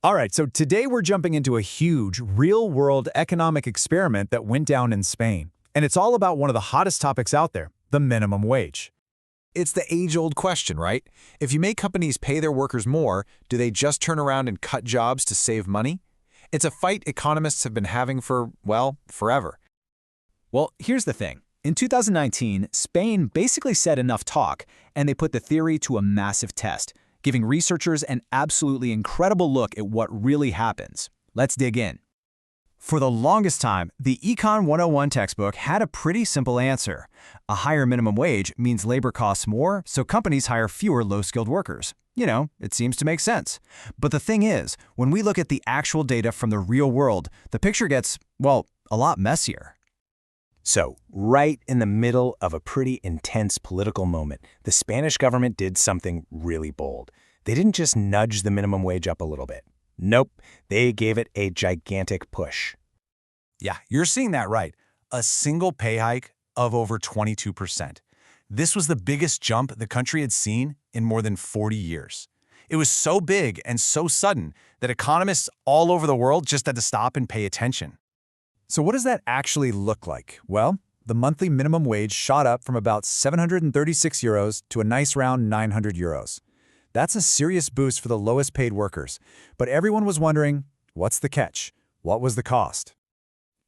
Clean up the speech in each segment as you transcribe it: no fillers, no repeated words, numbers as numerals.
All right, so today we're jumping into a huge, real-world economic experiment that went down in Spain. And it's all about one of the hottest topics out there, the minimum wage. It's the age-old question, right? If you make companies pay their workers more, do they just turn around and cut jobs to save money? It's a fight economists have been having for, well, forever. Well, here's the thing. In 2019, Spain basically said enough talk, and they put the theory to a massive test, giving researchers an absolutely incredible look at what really happens. Let's dig in. For the longest time, the Econ 101 textbook had a pretty simple answer. A higher minimum wage means labor costs more, so companies hire fewer low-skilled workers. You know, it seems to make sense. But the thing is, when we look at the actual data from the real world, the picture gets, well, a lot messier. So, right in the middle of a pretty intense political moment, the Spanish government did something really bold. They didn't just nudge the minimum wage up a little bit. Nope, they gave it a gigantic push. Yeah, you're seeing that right. A single pay hike of over 22%. This was the biggest jump the country had seen in more than 40 years. It was so big and so sudden that economists all over the world just had to stop and pay attention. So what does that actually look like? Well, the monthly minimum wage shot up from about 736 euros to a nice round 900 euros. That's a serious boost for the lowest paid workers. But everyone was wondering, what's the catch? What was the cost?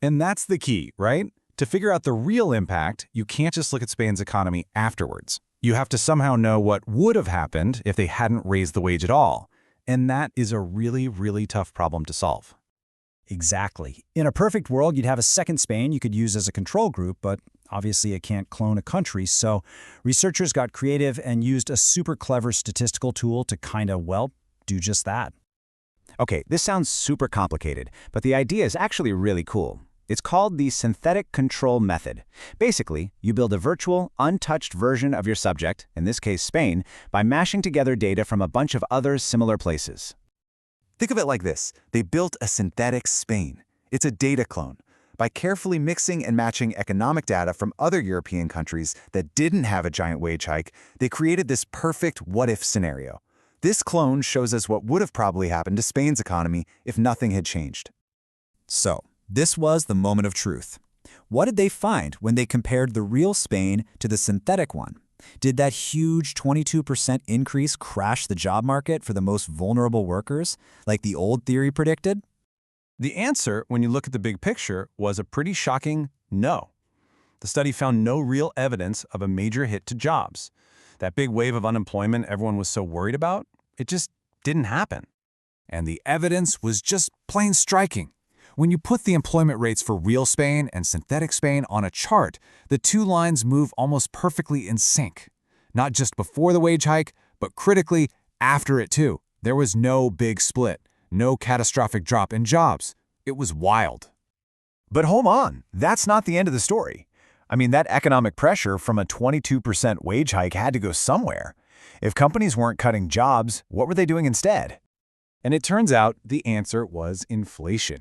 And that's the key, right? To figure out the real impact, you can't just look at Spain's economy afterwards. You have to somehow know what would have happened if they hadn't raised the wage at all. And that is a really, really tough problem to solve. Exactly. In a perfect world, you'd have a second Spain you could use as a control group, but obviously it can't clone a country, so researchers got creative and used a super clever statistical tool to well, do just that. Okay, this sounds super complicated, but the idea is actually really cool. It's called the synthetic control method. Basically, you build a virtual, untouched version of your subject, in this case Spain, by mashing together data from a bunch of other similar places. Think of it like this. They built a synthetic Spain. It's a data clone. By carefully mixing and matching economic data from other European countries that didn't have a giant wage hike, they created this perfect what-if scenario. This clone shows us what would have probably happened to Spain's economy if nothing had changed. So, this was the moment of truth. What did they find when they compared the real Spain to the synthetic one? Did that huge 22% increase crash the job market for the most vulnerable workers, like the old theory predicted? The answer, when you look at the big picture, was a pretty shocking no. The study found no real evidence of a major hit to jobs. That big wave of unemployment everyone was so worried about, it just didn't happen. And the evidence was just plain striking. When you put the employment rates for real Spain and synthetic Spain on a chart, the two lines move almost perfectly in sync. Not just before the wage hike, but critically after it too. There was no big split, no catastrophic drop in jobs. It was wild. But hold on, that's not the end of the story. I mean, that economic pressure from a 22% wage hike had to go somewhere. If companies weren't cutting jobs, what were they doing instead? And it turns out the answer was inflation.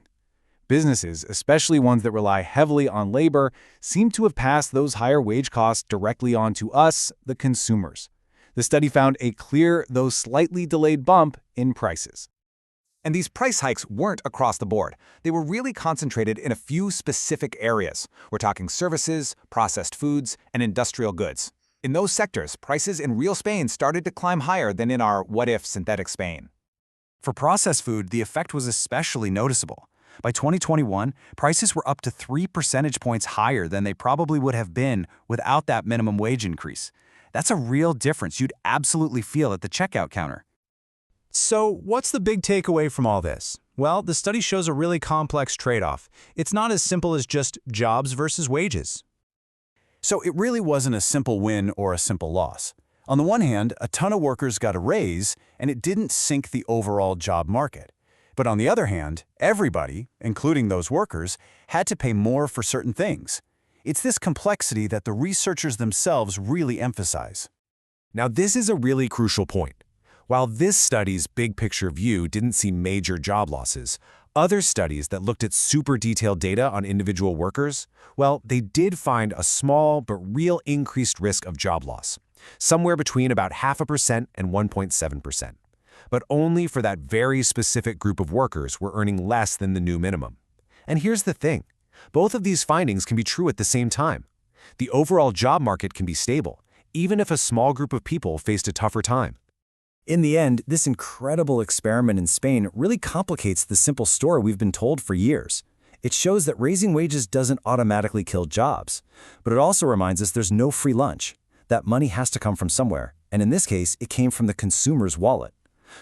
Businesses, especially ones that rely heavily on labor, seem to have passed those higher wage costs directly on to us, the consumers. The study found a clear, though slightly delayed bump in prices. And these price hikes weren't across the board. They were really concentrated in a few specific areas. We're talking services, processed foods, and industrial goods. In those sectors, prices in real Spain started to climb higher than in our what-if synthetic Spain. For processed food, the effect was especially noticeable. By 2021, prices were up to 3 percentage points higher than they probably would have been without that minimum wage increase. That's a real difference you'd absolutely feel at the checkout counter. So, what's the big takeaway from all this? Well, the study shows a really complex trade-off. It's not as simple as just jobs versus wages. So it really wasn't a simple win or a simple loss. On the one hand, a ton of workers got a raise, and it didn't sink the overall job market. But on the other hand, everybody, including those workers, had to pay more for certain things. It's this complexity that the researchers themselves really emphasize. Now, this is a really crucial point. While this study's big picture view didn't see major job losses, other studies that looked at super detailed data on individual workers, well, they did find a small but real increased risk of job loss, somewhere between about 0.5% and 1.7%. but only for that very specific group of workers who were earning less than the new minimum. And here's the thing. Both of these findings can be true at the same time. The overall job market can be stable, even if a small group of people faced a tougher time. In the end, this incredible experiment in Spain really complicates the simple story we've been told for years. It shows that raising wages doesn't automatically kill jobs, but it also reminds us there's no free lunch. That money has to come from somewhere, and in this case, it came from the consumer's wallet.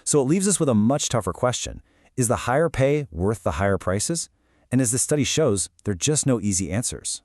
So it leaves us with a much tougher question. Is the higher pay worth the higher prices? And as the study shows, there are just no easy answers.